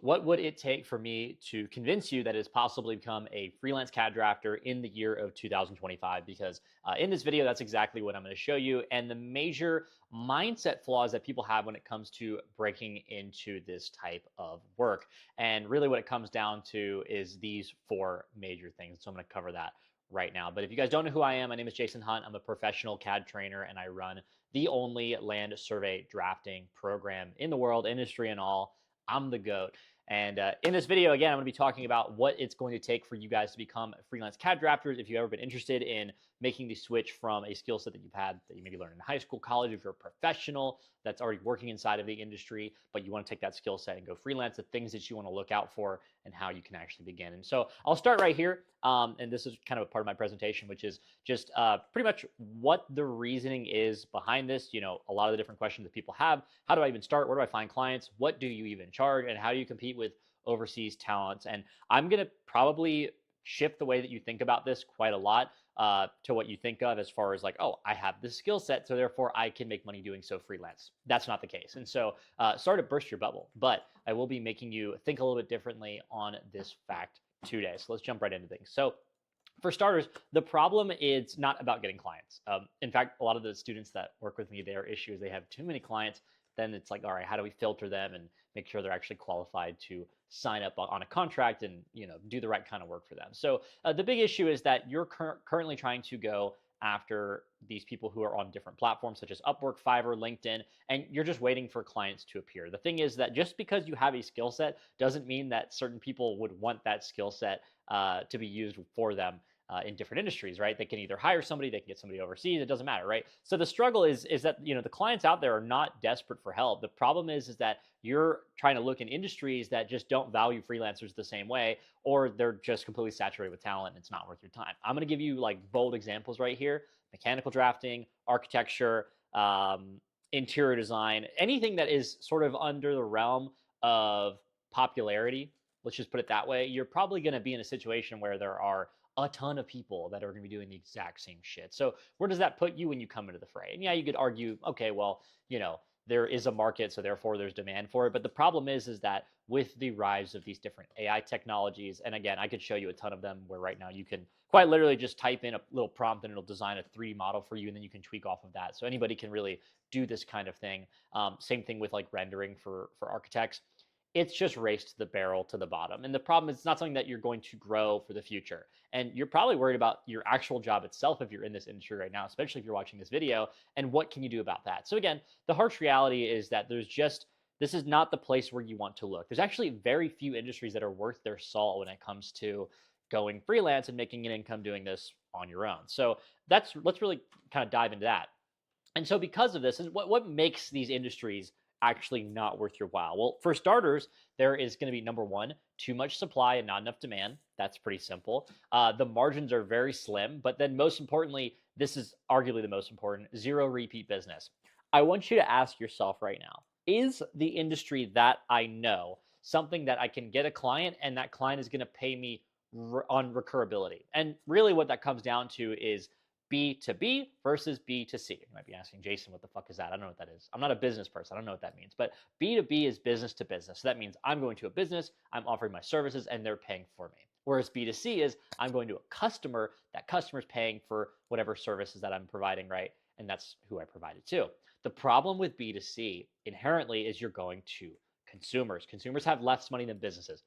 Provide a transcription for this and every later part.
what would it take for me to convince you that it's possible to become a freelance CAD drafter in the year of 2025? Because in this video, that's exactly what I'm going to show you, and the major mindset flaws that people have when it comes to breaking into this type of work. And really what it comes down to is these four major things. So I'm going to cover that right now. But if you guys don't know who I am, my name is Jason Hunt. I'm a professional CAD trainer, and I run the only land survey drafting program in the world, industry and all. I'm the GOAT. And in this video, again, I'm going to be talking about what it's going to take for you guys to become freelance CAD drafters. If you've ever been interested in making the switch from a skill set that you've had that you maybe learned in high school, college, if you're a professional that's already working inside of the industry, but you want to take that skill set and go freelance, the things that you want to look out for and how you can actually begin. And so I'll start right here. And this is kind of a part of my presentation, which is just pretty much what the reasoning is behind this. You know, a lot of the different questions that people have. How do I even start? Where do I find clients? What do you even charge? And how do you compete with overseas talents? And I'm going to probably shift the way that you think about this quite a lot to what you think of as far as like, oh, I have this skill set, so therefore I can make money doing so freelance. That's not the case. And so sorry to burst your bubble, but I will be making you think a little bit differently on this fact today. So let's jump right into things. So for starters, the problem is not about getting clients. In fact, a lot of the students that work with me, their issue is they have too many clients. Then it's like, all right, how do we filter them and make sure they're actually qualified to sign up on a contract and do the right kind of work for them? So the big issue is that you're currently trying to go after these people who are on different platforms such as Upwork, Fiverr, LinkedIn, and you're just waiting for clients to appear. The thing is that just because you have a skill set doesn't mean that certain people would want that skill set to be used for them in different industries, right? They can either hire somebody, they can get somebody overseas. It doesn't matter, right? So the struggle is that the clients out there are not desperate for help. The problem is that you're trying to look in industries that just don't value freelancers the same way, or they're just completely saturated with talent and it's not worth your time. I'm going to give you like bold examples right here: mechanical drafting, architecture, interior design, anything that is sort of under the realm of popularity. Let's just put it that way. You're probably going to be in a situation where there are a ton of people that are going to be doing the exact same shit. So where does that put you when you come into the fray? And yeah, you could argue, okay, well, there is a market, so therefore there's demand for it. But the problem is that with the rise of these different AI technologies, and again, I could show you a ton of them where right now you can quite literally just type in a little prompt and it'll design a 3D model for you, and then you can tweak off of that. So anybody can really do this kind of thing. Same thing with like rendering for architects. It's just raced the barrel to the bottom. And the problem is it's not something that you're going to grow for the future. And you're probably worried about your actual job itself if you're in this industry right now, especially if you're watching this video. And what can you do about that? So again, the harsh reality is that this is not the place where you want to look. There's actually very few industries that are worth their salt when it comes to going freelance and making an income doing this on your own. So let's really kind of dive into that. And so because of this, is what makes these industries actually not worth your while? Well, for starters, there is going to be, number one, too much supply and not enough demand. That's pretty simple. The margins are very slim, but then most importantly, this is arguably the most important: zero repeat business. I want you to ask yourself right now, is the industry that I know something that I can get a client and that client is going to pay me on recurability? And really what that comes down to is B2B versus B2C. You might be asking, Jason, what the fuck is that? I don't know what that is. I'm not a business person. I don't know what that means. But B2B is business to business. So that means I'm going to a business, I'm offering my services, and they're paying for me. Whereas B2C is I'm going to a customer, that customer's paying for whatever services that I'm providing, right? And that's who I provide it to. The problem with B2C inherently is you're going to consumers. Consumers have less money than businesses.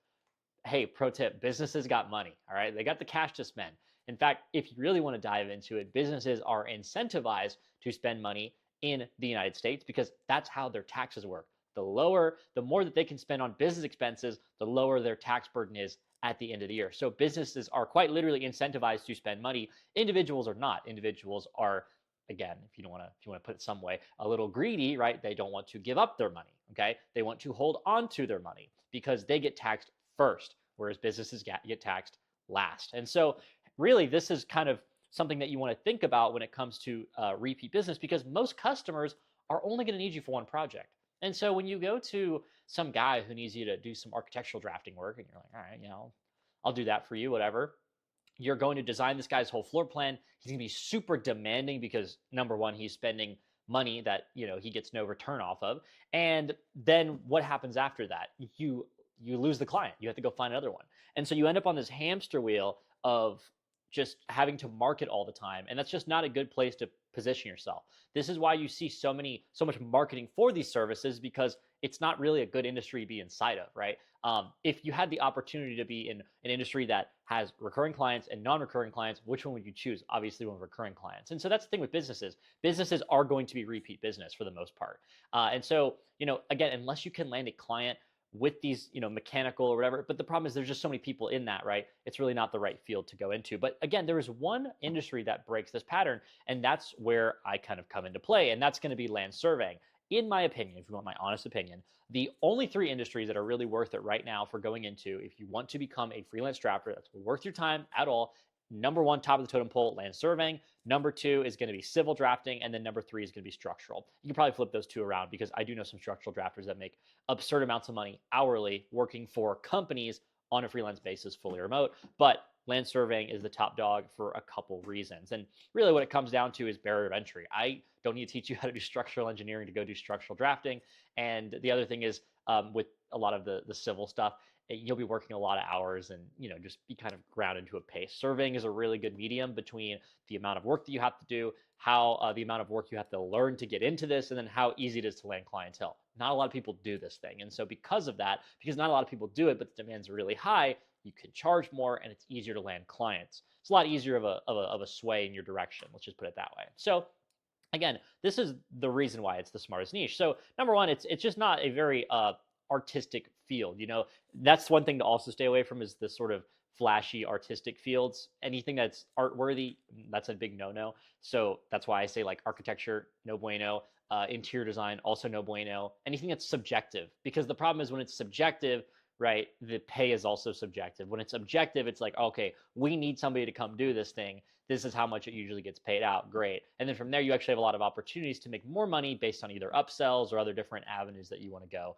Hey, pro tip, businesses got money, all right? They got the cash to spend. In fact, if you really want to dive into it, businesses are incentivized to spend money in the United States because that's how their taxes work. The more that they can spend on business expenses, the lower their tax burden is at the end of the year. So businesses are quite literally incentivized to spend money. Individuals are not. Individuals are, again, if you want to put it some way, a little greedy, right? They don't want to give up their money, okay? They want to hold on to their money because they get taxed first, whereas businesses get taxed last. And so really, this is kind of something that you want to think about when it comes to repeat business, because most customers are only going to need you for one project. And so when you go to some guy who needs you to do some architectural drafting work, and you're like, all right, I'll do that for you, whatever. You're going to design this guy's whole floor plan. He's going to be super demanding because, number one, he's spending money that he gets no return off of. And then what happens after that? you lose the client. You have to go find another one. And so you end up on this hamster wheel of just having to market all the time. And that's just not a good place to position yourself. This is why you see so much marketing for these services, because it's not really a good industry to be inside of, right? If you had the opportunity to be in an industry that has recurring clients and non-recurring clients, which one would you choose? Obviously, one with recurring clients. And so that's the thing with businesses. Businesses are going to be repeat business for the most part. And so, again, unless you can land a client with these, mechanical or whatever. But the problem is there's just so many people in that, right? It's really not the right field to go into. But again, there is one industry that breaks this pattern, and that's where I kind of come into play, and that's going to be land surveying. In my opinion, if you want my honest opinion, the only three industries that are really worth it right now for going into, if you want to become a freelance drafter, that's worth your time at all. Number one, top of the totem pole, land surveying. Number two is going to be civil drafting. And then number three is going to be structural. You can probably flip those two around, because I do know some structural drafters that make absurd amounts of money hourly working for companies on a freelance basis, fully remote. But land surveying is the top dog for a couple reasons. And really what it comes down to is barrier of entry. I don't need to teach you how to do structural engineering to go do structural drafting. And the other thing is, with a lot of the civil stuff, you'll be working a lot of hours and just be kind of ground into a pace. Surveying is a really good medium between the amount of work that you have to do, how the amount of work you have to learn to get into this, and then how easy it is to land clientele. Not a lot of people do this thing. And so because of that, because not a lot of people do it, but the demand's really high, you can charge more and it's easier to land clients. It's a lot easier of a sway in your direction. Let's just put it that way. So again, this is the reason why it's the smartest niche. So number one, it's just not a very artistic field. That's one thing to also stay away from, is this sort of flashy artistic fields. Anything that's art worthy, that's a big no-no. So that's why I say, like, architecture, no bueno. Interior design, also no bueno. Anything that's subjective, because the problem is when it's subjective, right, the pay is also subjective. When it's objective, it's like, okay, we need somebody to come do this thing. This is how much it usually gets paid out. Great. And then from there, you actually have a lot of opportunities to make more money based on either upsells or other different avenues that you want to go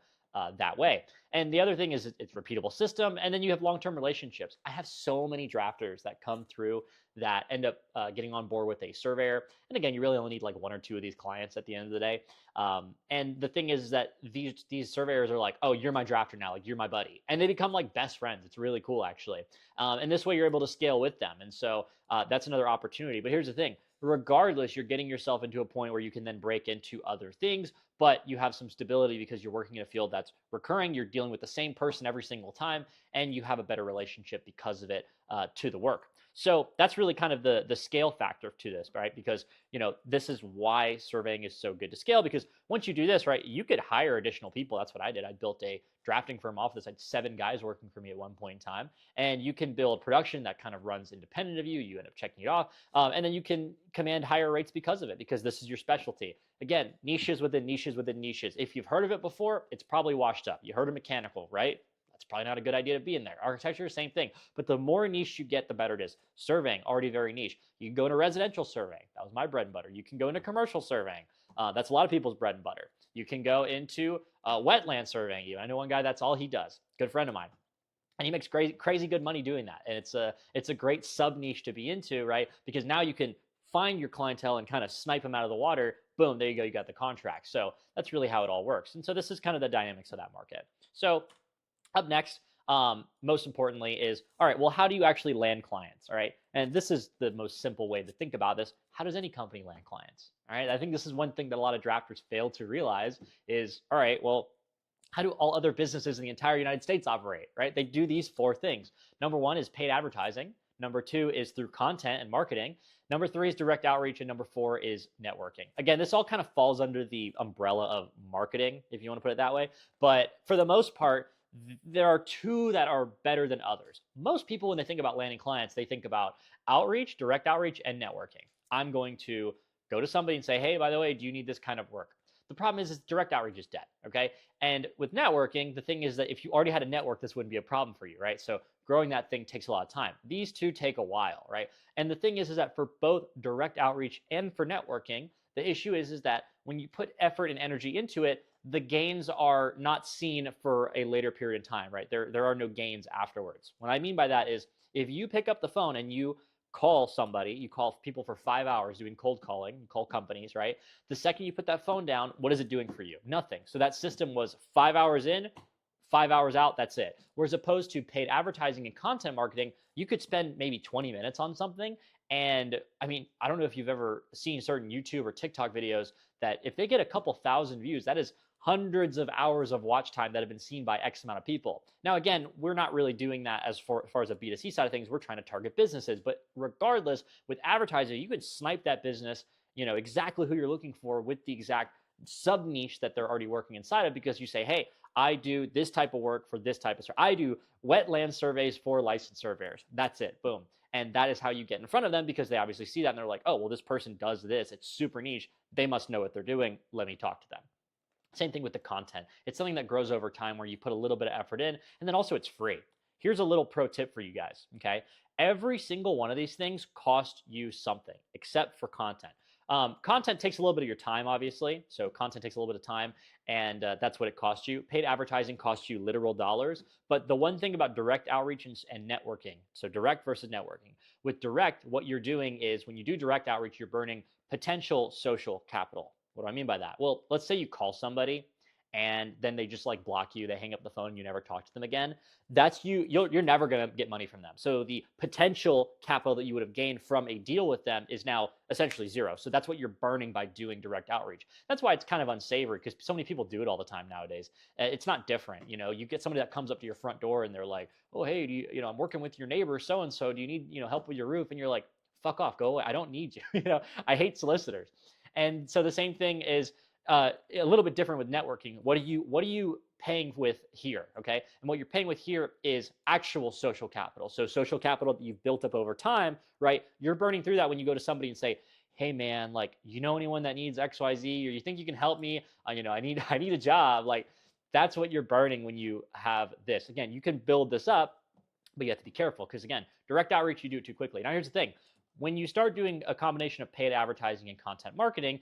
that way. And the other thing is it's a repeatable system. And then you have long-term relationships. I have so many drafters that come through that end up getting on board with a surveyor. And again, you really only need like one or two of these clients at the end of the day. And the thing is that these surveyors are like, oh, you're my drafter now, like you're my buddy. And they become like best friends. It's really cool, actually. And this way you're able to scale with them. And so that's another opportunity. But here's the thing. Regardless, you're getting yourself into a point where you can then break into other things, but you have some stability because you're working in a field that's recurring. You're dealing with the same person every single time, and you have a better relationship because of it to the work. So that's really kind of the scale factor to this, right? Because, this is why surveying is so good to scale, because once you do this, right, you could hire additional people. That's what I did. I built a drafting firm off this. I had 7 guys working for me at one point in time, and you can build production that kind of runs independent of you. You end up checking it off, and then you can command higher rates because of it, because this is your specialty. Again, niches within niches within niches. If you've heard of it before, it's probably washed up. You heard of mechanical, right? That's probably not a good idea to be in there. Architecture, same thing. But the more niche you get, the better it is. Surveying, already very niche. You can go into residential surveying. That was my bread and butter. You can go into commercial surveying. That's a lot of people's bread and butter. You can go into wetland surveying. I know one guy, that's all he does. Good friend of mine. And he makes crazy good money doing that. And it's a great sub niche to be into, right? Because now you can find your clientele and kind of snipe them out of the water. Boom, there you go. You got the contract. So that's really how it all works. And so this is kind of the dynamics of that market. So up next, most importantly, is, all right, well, how do you actually land clients? All right. And this is the most simple way to think about this. How does any company land clients? All right. I think this is one thing that a lot of drafters fail to realize is, all right, well, how do all other businesses in the entire United States operate, right? They do these 4 things. Number 1 is paid advertising. Number 2 is through content and marketing. Number 3 is direct outreach. And number 4 is networking. Again, this all kind of falls under the umbrella of marketing, if you want to put it that way. But for the most part, there are 2 that are better than others. Most people, when they think about landing clients, they think about outreach, direct outreach, and networking. I'm going to go to somebody and say, hey, by the way, do you need this kind of work? The problem is direct outreach is dead, okay? And with networking, the thing is that if you already had a network, this wouldn't be a problem for you, right? So growing that thing takes a lot of time. These 2 take a while, right? And the thing is that for both direct outreach and for networking, the issue is that when you put effort and energy into it, the gains are not seen for a later period of time, right? There are no gains afterwards. What I mean by that is if you pick up the phone and you call somebody, you call people for 5 hours doing cold calling, you call companies, right? The second you put that phone down, what is it doing for you? Nothing. So that system was 5 hours in, 5 hours out, that's it. Whereas opposed to paid advertising and content marketing, you could spend maybe 20 minutes on something. And I mean, I don't know if you've ever seen certain YouTube or TikTok videos that if they get a couple thousand views, that is hundreds of hours of watch time that have been seen by X amount of people. Now, again, we're not really doing that as far as a B2C side of things. We're trying to target businesses. But regardless, with advertising, you can snipe that business, exactly who you're looking for with the exact sub niche that they're already working inside of, because you say, hey, I do this type of work for this type of survey. I do wetland surveys for licensed surveyors. That's it. Boom. And that is how you get in front of them, because they obviously see that and they're like, oh, well, this person does this. It's super niche. They must know what they're doing. Let me talk to them. Same thing with the content. It's something that grows over time where you put a little bit of effort in, and then also it's free. Here's a little pro tip for you guys, okay? Every single one of these things costs you something except for content. Content takes a little bit of your time, obviously. So content takes a little bit of time, and that's what it costs you. Paid advertising costs you literal dollars. But the one thing about direct outreach and networking, so direct versus networking. With direct, what you're doing is when you do direct outreach, you're burning potential social capital. What do I mean by that? Well, let's say you call somebody and then they just like block you, they hang up the phone, and you never talk to them again. That's you're never going to get money from them. So the potential capital that you would have gained from a deal with them is now essentially zero. So that's what you're burning by doing direct outreach. That's why it's kind of unsavory, because so many people do it all the time nowadays. It's not different. You get somebody that comes up to your front door and they're like, oh, hey, I'm working with your neighbor so and so, do you need help with your roof? And you're like, fuck off, go away, I don't need you. I hate solicitors. And so the same thing is a little bit different with networking. What are you paying with here? Okay. And what you're paying with here is actual social capital. So social capital that you've built up over time, right? You're burning through that when you go to somebody and say, hey man, like, anyone that needs XYZ, or you think you can help me? I need a job. Like, that's what you're burning when you have this. Again, you can build this up, but you have to be careful, because again, direct outreach, you do it too quickly. Now here's the thing. When you start doing a combination of paid advertising and content marketing,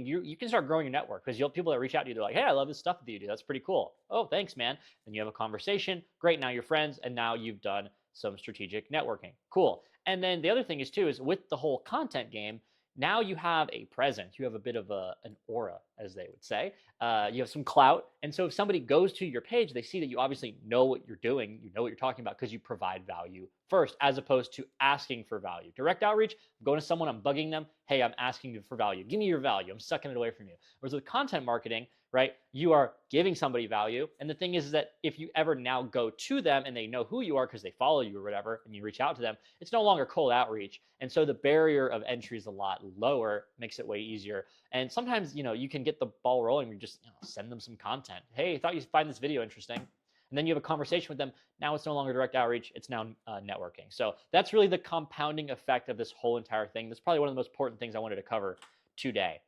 you can start growing your network, because you'll people that reach out to you, they're like, hey, I love this stuff that you do. That's pretty cool. Oh, thanks, man. Then you have a conversation. Great. Now you're friends, and now you've done some strategic networking. Cool. And then the other thing is too, is with the whole content game, now you have a presence. You have a bit of an aura, as they would say. You have some clout. And so if somebody goes to your page, they see that you obviously know what you're doing. You know what you're talking about, because you provide value first, as opposed to asking for value. Direct outreach, I'm going to someone, I'm bugging them. Hey, I'm asking you for value. Give me your value. I'm sucking it away from you. Whereas with content marketing, right, you are giving somebody value. And the thing is that if you ever now go to them and they know who you are because they follow you or whatever, and you reach out to them, it's no longer cold outreach. And so the barrier of entry is a lot lower, makes it way easier. And sometimes, you can get the ball rolling. You just send them some content. Hey, I thought you'd find this video interesting. And then you have a conversation with them. Now it's no longer direct outreach. It's now networking. So that's really the compounding effect of this whole entire thing. That's probably one of the most important things I wanted to cover today.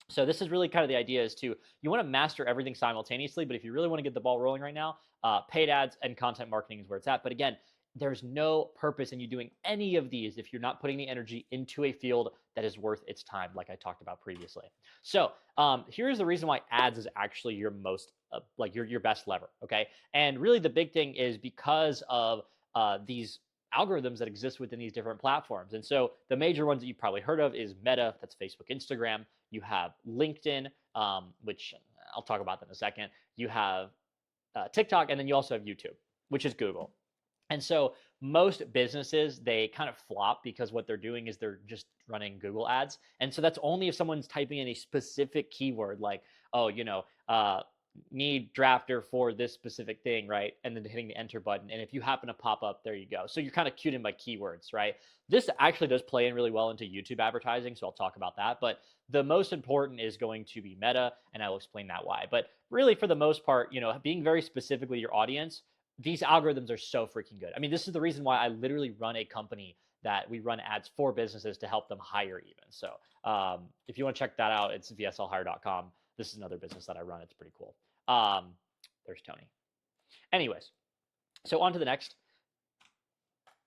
So this is really kind of the idea, is you want to master everything simultaneously, but if you really want to get the ball rolling right now, paid ads and content marketing is where it's at. But again, there's no purpose in you doing any of these if you're not putting the energy into a field that is worth its time, like I talked about previously. So here's the reason why ads is actually your most, your best lever, okay? And really the big thing is because of these algorithms that exist within these different platforms. And so the major ones that you've probably heard of is Meta, that's Facebook, Instagram. You have LinkedIn, which I'll talk about that in a second. You have TikTok, and then you also have YouTube, which is Google. And so most businesses, they kind of flop because what they're doing is they're just running Google ads. And so that's only if someone's typing in a specific keyword, like, oh, need drafter for this specific thing, right? And then hitting the enter button. And if you happen to pop up, there you go. So you're kind of cued in by keywords, right? This actually does play in really well into YouTube advertising, so I'll talk about that. But the most important is going to be Meta, and I will explain that why. But really, for the most part, being very specific with your audience, these algorithms are so freaking good. I mean, this is the reason why I literally run a company that we run ads for businesses to help them hire even. So if you want to check that out, it's vslhire.com. This is another business that I run. It's pretty cool. There's Tony. Anyways, so on to the next.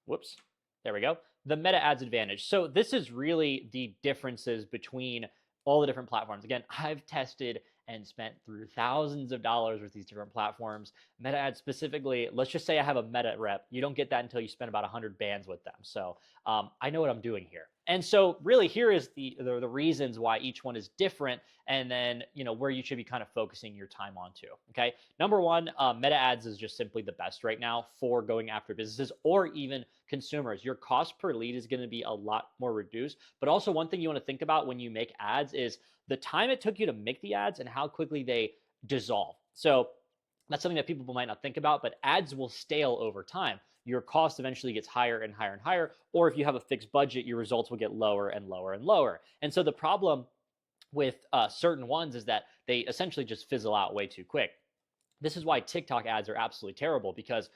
Whoops. There we go. The meta ads advantage. So this is really the differences between all the different platforms. Again, I've tested and spent through thousands of dollars with these different platforms. Meta ads specifically, let's just say I have a Meta rep. You don't get that until you spend about 100 bands with them. So I know what I'm doing here. And so really here is the reasons why each one is different, and then where you should be kind of focusing your time onto. Okay, number one, meta ads is just simply the best right now for going after businesses or even consumers. Your cost per lead is going to be a lot more reduced, but also one thing you want to think about when you make ads is the time it took you to make the ads and how quickly they dissolve. So that's something that people might not think about, but ads will stale over time. Your cost eventually gets higher and higher and higher, or if you have a fixed budget, your results will get lower and lower and lower. And so the problem with certain ones is that they essentially just fizzle out way too quick. This is why TikTok ads are absolutely terrible, because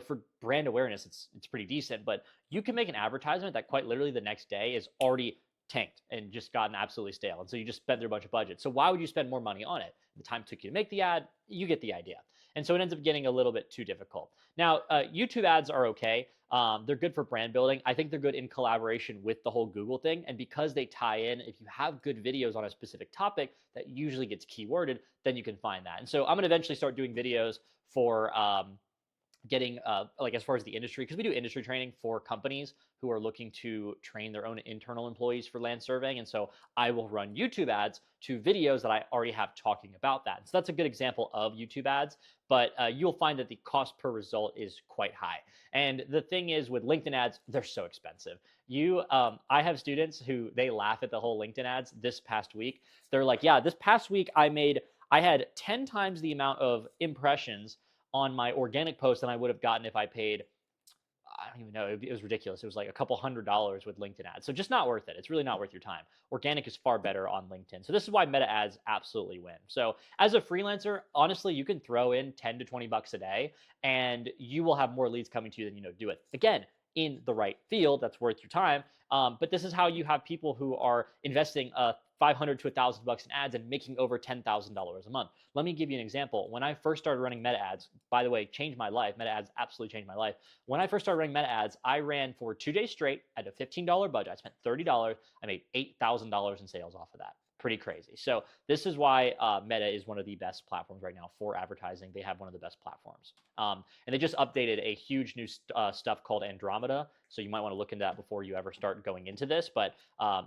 for brand awareness it's pretty decent, but you can make an advertisement that quite literally the next day is already tanked and just gotten absolutely stale, and so you just spent their bunch of budget. So why would you spend more money on it? The time it took you to make the ad, you get the idea. And so it ends up getting a little bit too difficult. Now, YouTube ads are okay. They're good for brand building. I think they're good in collaboration with the whole Google thing. And because they tie in, if you have good videos on a specific topic that usually gets keyworded, then you can find that. And so I'm going to eventually start doing videos for getting like as far as the industry, because we do industry training for companies who are looking to train their own internal employees for land surveying. And so I will run YouTube ads to videos that I already have talking about that. So that's a good example of YouTube ads, but you'll find that the cost per result is quite high. And the thing is with LinkedIn ads, they're so expensive. I have students who they laugh at the whole LinkedIn ads this past week. They're like, yeah, this past week I had 10 times the amount of impressions on my organic post than I would have gotten if I paid, I don't even know, it was ridiculous. It was like a couple $100s with LinkedIn ads. So just not worth it. It's really not worth your time. Organic is far better on LinkedIn. So this is why meta ads absolutely win. So as a freelancer, honestly, you can throw in 10 to 20 bucks a day and you will have more leads coming to you than do it. Again, in the right field, that's worth your time. But this is how you have people who are investing 500 to $1,000 in ads and making over $10,000 a month. Let me give you an example. When I first started running meta ads, by the way, changed my life. Meta ads absolutely changed my life. When I first started running meta ads, I ran for 2 days straight at a $15 budget. I spent $30. I made $8,000 in sales off of that. Pretty crazy. So this is why Meta is one of the best platforms right now for advertising. They have one of the best platforms. And they just updated a huge new stuff called Andromeda. So you might want to look into that before you ever start going into this. But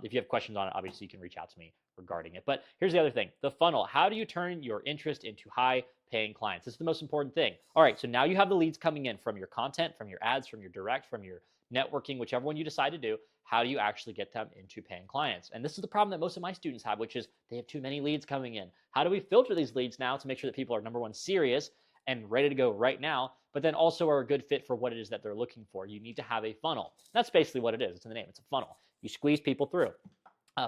if you have questions on it, obviously you can reach out to me regarding it. But here's the other thing, the funnel. How do you turn your interest into high paying clients? This is the most important thing. All right, so now you have the leads coming in from your content, from your ads, from your direct, from your networking, whichever one you decide to do. How do you actually get them into paying clients? And this is the problem that most of my students have, which is they have too many leads coming in. How do we filter these leads now to make sure that people are, number one, serious and ready to go right now, but then also are a good fit for what it is that they're looking for? You need to have a funnel. That's basically what it is. It's in the name. It's a funnel. You squeeze people through.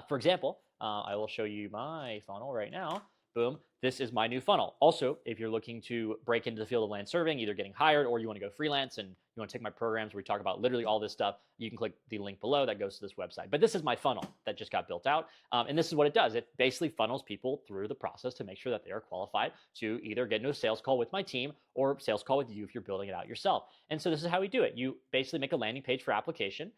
For example, I will show you my funnel right now. Boom. This is my new funnel. Also, if you're looking to break into the field of land surveying, either getting hired or you want to go freelance and you want to take my programs where we talk about literally all this stuff, you can click the link below that goes to this website. But this is my funnel that just got built out. And this is what it does. It basically funnels people through the process to make sure that they are qualified to either get into a sales call with my team or sales call with you if you're building it out yourself. And so this is how we do it. You basically make a landing page for application.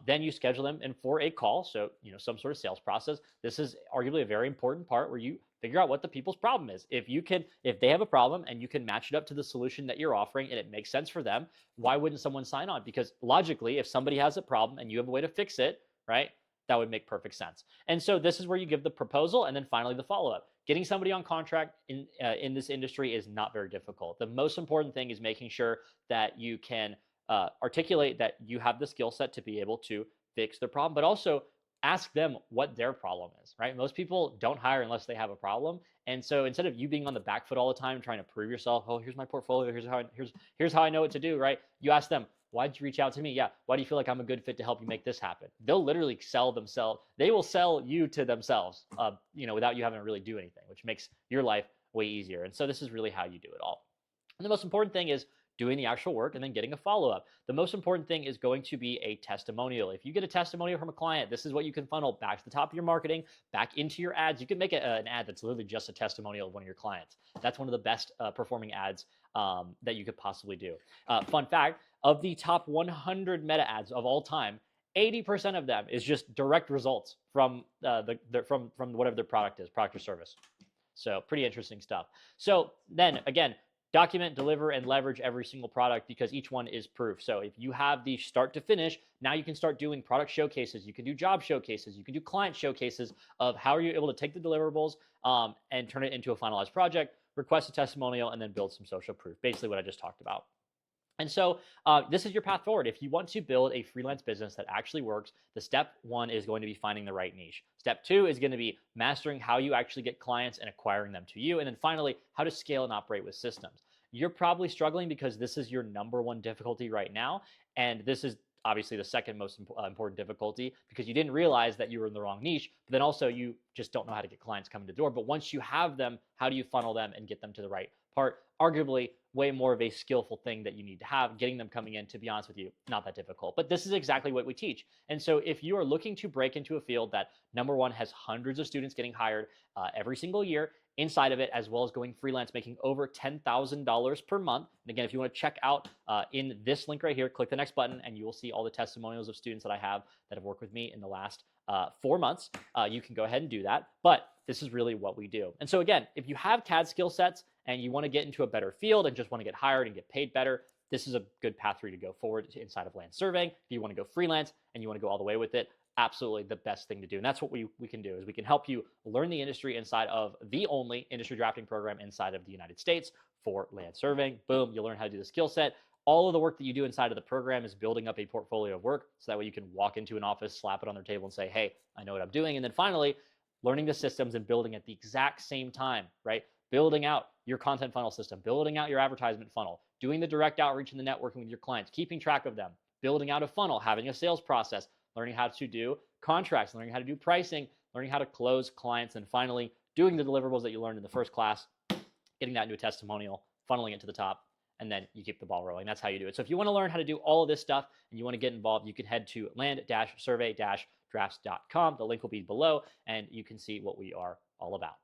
Then you schedule them in for a call. So, some sort of sales process. This is arguably a very important part where you figure out what the people's problem is. If they have a problem and you can match it up to the solution that you're offering and it makes sense for them, why wouldn't someone sign on? Because logically, if somebody has a problem and you have a way to fix it, right, that would make perfect sense. And so this is where you give the proposal and then finally the follow-up. Getting somebody on contract in this industry is not very difficult. The most important thing is making sure that you can articulate that you have the skill set to be able to fix the problem, but also ask them what their problem is, right? Most people don't hire unless they have a problem. And so instead of you being on the back foot all the time trying to prove yourself, oh, here's my portfolio, here's how I know what to do, right? You ask them, why'd you reach out to me? Yeah, why do you feel like I'm a good fit to help you make this happen? They'll literally sell themselves. They will sell you to themselves, without you having to really do anything, which makes your life way easier. And so this is really how you do it all. And the most important thing is doing the actual work and then getting a follow-up. The most important thing is going to be a testimonial. If you get a testimonial from a client, this is what you can funnel back to the top of your marketing, back into your ads. You can make an ad that's literally just a testimonial of one of your clients. That's one of the best performing ads that you could possibly do. Fun fact, of the top 100 meta ads of all time, 80% of them is just direct results from from whatever their product is, product or service. So pretty interesting stuff. So then again, document, deliver, and leverage every single product because each one is proof. So if you have the start to finish, now you can start doing product showcases. You can do job showcases. You can do client showcases of how are you able to take the deliverables and turn it into a finalized project, request a testimonial, and then build some social proof. Basically what I just talked about. And so this is your path forward. If you want to build a freelance business that actually works, the step one is going to be finding the right niche. Step two is going to be mastering how you actually get clients and acquiring them to you. And then finally, how to scale and operate with systems. You're probably struggling because this is your number one difficulty right now. And this is obviously the second most important difficulty because you didn't realize that you were in the wrong niche, but then also you just don't know how to get clients coming to the door. But once you have them, how do you funnel them and get them to the right part? Arguably way more of a skillful thing that you need to have. Getting them coming in, to be honest with you, not that difficult. But this is exactly what we teach. And so if you are looking to break into a field that, number one, has hundreds of students getting hired every single year, inside of it, as well as going freelance, making over $10,000 per month. And again, if you want to check out in this link right here, click the next button and you will see all the testimonials of students that I have that have worked with me in the last 4 months. You can go ahead and do that. But this is really what we do. And so again, if you have CAD skill sets and you want to get into a better field and just want to get hired and get paid better, this is a good path for you to go forward inside of land surveying. If you want to go freelance and you want to go all the way with it, absolutely the best thing to do. And that's what we can do is we can help you learn the industry inside of the only industry drafting program inside of the United States for land surveying. Boom, you'll learn how to do the skill set. All of the work that you do inside of the program is building up a portfolio of work. So that way you can walk into an office, slap it on their table and say, hey, I know what I'm doing. And then finally, learning the systems and building at the exact same time, right? Building out your content funnel system, building out your advertisement funnel, doing the direct outreach and the networking with your clients, keeping track of them, building out a funnel, having a sales process, learning how to do contracts, learning how to do pricing, learning how to close clients, and finally doing the deliverables that you learned in the first class, getting that into a testimonial, funneling it to the top, and then you keep the ball rolling. That's how you do it. So if you want to learn how to do all of this stuff and you want to get involved, you can head to land-survey-drafts.com. The link will be below, and you can see what we are all about.